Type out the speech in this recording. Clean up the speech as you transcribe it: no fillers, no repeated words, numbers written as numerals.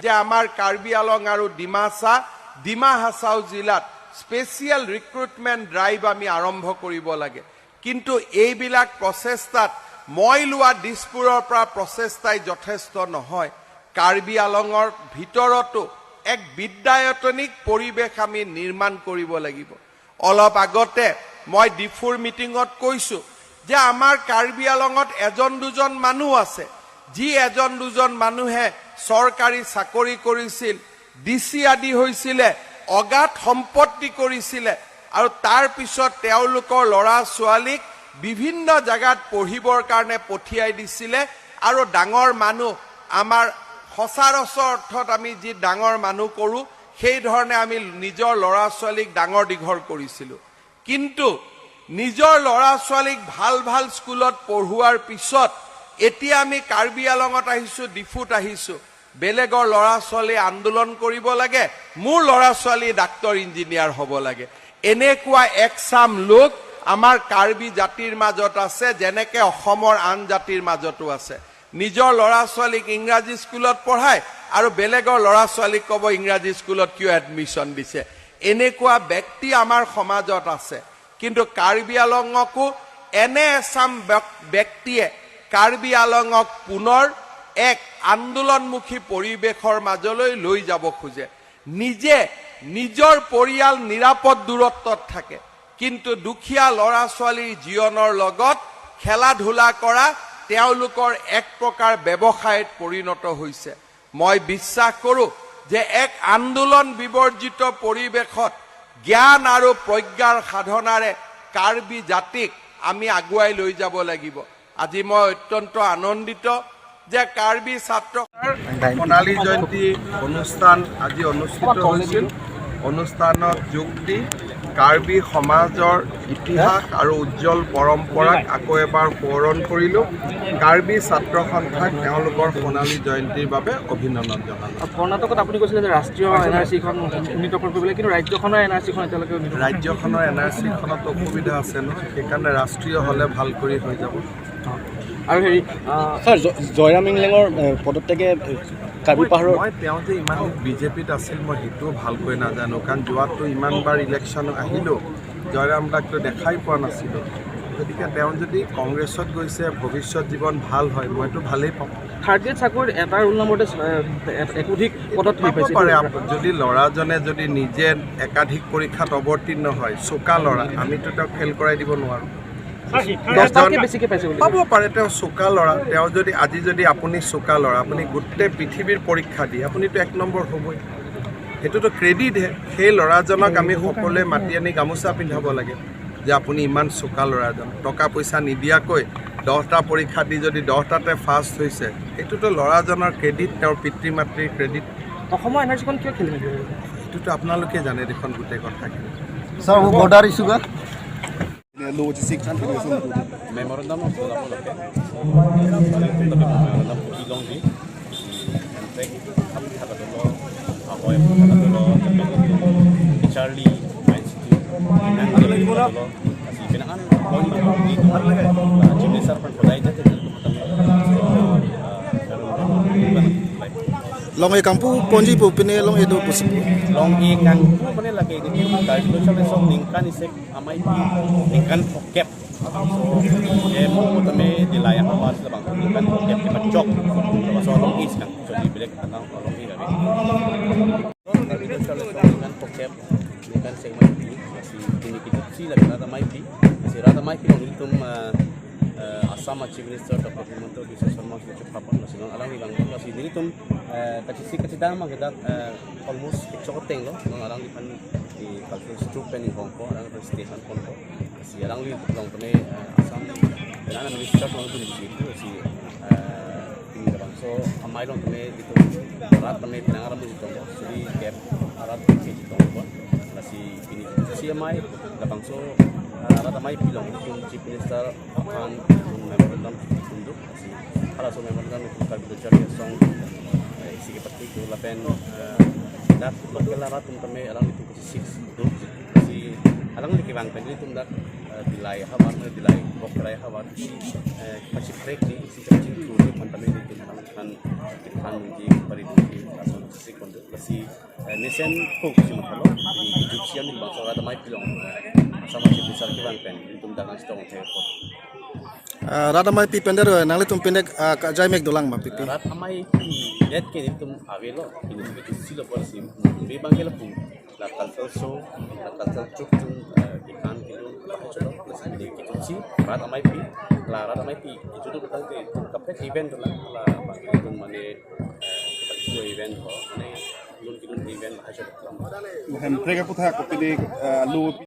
যে আমাৰ কাৰ্বি আলং আৰু ডিমা হাছাও জিলাত স্পেচিয়েল ৰিক্ৰুটমেণ্ট ড্ৰাইভ আমি আৰম্ভ কৰিব লাগে কিন্তু এইবিলাক প্ৰচেষ্টাত মই লোৱা দিছপুৰৰ পৰা প্ৰচেষ্টাই যথেষ্ট নহয় কাৰ্বি আলঙৰ ভিতৰতো এক বিদ্যায়তনিক পৰিৱেশ আমি নিৰ্মাণ কৰিব লাগিব অলপ আগতে মই ডিফুৰ মিটিঙত কৈছো যে আমাৰ কাৰ্বি আলঙত এজন দুজন মানুহ আছে যি এজন দুজন মানুহে চৰকাৰী চাকৰি কৰিছিল ডিসি আদি হৈছিলে অগাধ সম্পত্তি কৰিছিলে আৰু তাৰ পিছত তেওঁলোকৰ লৰা ছোৱালীক বিভিন্ন জায়গাত পঢ়িবৰ কাৰণে পঠিয়াই দিছিলে আৰু ডাঙৰ মানুহ আমাৰ সচৰাচৰ অৰ্থত আমি যি ডাঙৰ মানুহ কৰো সেই ধৰণে আমি নিজৰ লৰা ছোৱালীক ডাঙৰ দীঘল কৰিছিলো কিন্তু নিজৰ লৰা ছোৱালীক ভাল ভাল স্কুলত পঢ়ুৱাৰ পিছত এতিয়া আমি কাৰ্বি আলঙত আহিছো ডিফুত আহিছো বেলেগৰ লৰা ছোৱালী আন্দোলন কৰিব লাগে মোৰ লৰা ছোৱালী ডাক্তৰ ইঞ্জিনিয়াৰ হ'ব লাগে এনেকুৱা একচাম লোক আমাৰ কাৰ্বি জাতিৰ মাজত আছে যেনেকে অসমৰ আন জাতিৰ মাজতো আছে নিজৰ লৰা ছোৱালীক ইংৰাজী স্কুলত পঢ়ায় আৰু বেলেগৰ লৰা ছোৱালীক ক'ব ইংৰাজী স্কুলত কিয় এডমিশন দিছে এনেকুৱা ব্যক্তি আমাৰ সমাজত আছে কিন্তু কাৰ্বি আলঙকো এনে এচাম ব্যক্তিয়ে কাৰ্বি আলঙক পুনৰ এক আন্দোলনমুখী পৰিৱেশৰ মাজলৈ লৈ যাব খোজে নিজে নিজৰ পৰিয়াল নিৰাপদ দূৰত্বত থাকে কিন্তু দুখীয়া লৰা ছোৱালীৰ জীৱনৰ লগত খেলা ধুলা কৰা তেওঁলোকৰ এক প্ৰকাৰ ব্যৱসায়ত পৰিণত হৈছে মই বিশ্বাস কৰো যে এক আন্দোলন বিবৰ্জিত পৰিৱেশত জ্ঞান আৰু প্ৰজ্ঞাৰ সাধনাৰে কাৰ্বি জাতিক আমি আগুৱাই লৈ যাব লাগিব আজি মই অত্যন্ত আনন্দিত যে কাৰ্বি ছাত্ৰ সোণালী জয়ন্তী অনুষ্ঠান আজি অনুষ্ঠিত হৈছিল অনুষ্ঠানত যোগ দি কাৰ্বি সমাজৰ ইতিহাস আৰু উজ্জ্বল পৰম্পৰাক আকৌ এবাৰ সোঁৱৰণ কৰিলো কাৰ্বি ছাত্ৰ সন্থাক তেওঁলোকৰ সোণালী জয়ন্তীৰ বাবে অভিনন্দন জনালো কৰ্ণাটকত আপুনি কৈছিলে যে ৰাষ্ট্ৰীয় এনআৰচিখন উন্নীত কৰিবলৈ কিন্তু ৰাজ্যখনৰ এনআৰচিখন এতিয়ালৈকে ৰাজ্যখনৰ এনআৰচিখনত অসুবিধা আছে ন সেইকাৰণে ৰাষ্ট্ৰীয় হ'লে ভাল কৰি হৈ যাব আৰু হেৰি ছাৰ জয়ৰাম ইংলেঙৰ পদত্যাগে কাৰ্বি পাহাৰৰ মই তেওঁ যে ইমান বিজেপিত আছিল মই সেইটোও ভালকৈ নাজানো কাৰণ যোৱাটো ইমানবাৰ ইলেকশ্যন আহিলোঁ জয়ৰাম দাকটো দেখাই পোৱা নাছিলোঁ গতিকে তেওঁ যদি কংগ্ৰেছত গৈছে ভৱিষ্যত জীৱন ভাল হয় মইতো ভালেই পাওঁ থাৰ্ড গ্ৰেড চাকৰিত এটা ৰোল নম্বৰতে একাধিক পদত পাব পাৰে যদি ল'ৰাজনে যদি নিজে একাধিক পৰীক্ষাত অৱতীৰ্ণ হয় চোকা ল'ৰা আমিতো তেওঁক ফেল কৰাই দিব নোৱাৰোঁ পাব পাৰে তেওঁ চোকা ল'ৰা তেওঁ যদি আজি যদি আপুনি চোকা ল'ৰা আপুনি গোটেই পৃথিৱীৰ পৰীক্ষা দিয়ে আপুনিতো এক নম্বৰ হ'বই সেইটোতো ক্ৰেডিটহে সেই ল'ৰাজনক আমি সকলোৱে মাতি আনি গামোচা পিন্ধাব লাগে যে আপুনি ইমান চোকা ল'ৰাজন টকা পইচা নিদিয়াকৈ 10টা পৰীক্ষা দি যদি 10টাতে ফাৰ্ষ্ট হৈছে সেইটোতো ল'ৰাজনৰ ক্ৰেডিট তেওঁৰ পিতৃ মাতৃৰ ক্ৰেডিট অসমৰ এনআৰচিখন কিয় খেলি মেলি সেইটোতো আপোনালোকে জানে দেখোন গোটেই কথাখিনি sir border issue logistik memorandum of Charlie long e kampu ponji pu pine long e do pusi long e kan pune lagi ini dari itu sampai so ningkan isek amai ningkan pokep so emo tame di layak awas lebang ningkan pokep ke pacok so long is kan jadi bilek tanang long i gabe dari itu sampai ningkan pokep ningkan segmen ini masih ini kita si lagi rata mai pi masih rata mai pi long itu Assam Chief Minister Dr. Himanta Biswa Sarma sudah papan nasional alang ilang masih ini tuh kecil dama kita almost cukup tenglo alang di pan di kalkulus strupen di Hongkong alang di station Hongkong si alang di long tene Assam dan minister long tu di situ si tinggi bang so amai long tene itu rat tene tenang aram di Hongkong jadi gap arat di Hongkong si CMI labang so ratamai pilong yung Chief Minister akan memorandum tunduk kasi para so memorandum itu agriculture song sige pati ko lapen dat lokal rat kami alang itu posisi 6 kasi alang likibang pendili tundak dilai hawar dilai bokrai hawar masih break di si cacing tu kami itu kan di pariti asal si kondo kasi nesen hook si matalo di Egyptian di bangsa ratamai pilong sama si besar kibang pen itu dagang stong airport Radamai pi pender nangli tum pendek ka jaimek dolang ma pipi. ratamai yet ke itu avelo ini itu silo polisi be bangela pu la culture show la culture trip ikan kilo coba plus ini kita si ratamai pi itu tuh kita itu kapet event la itu mana kita event ko mana lun event hasil Mereka pun tak kopi di lu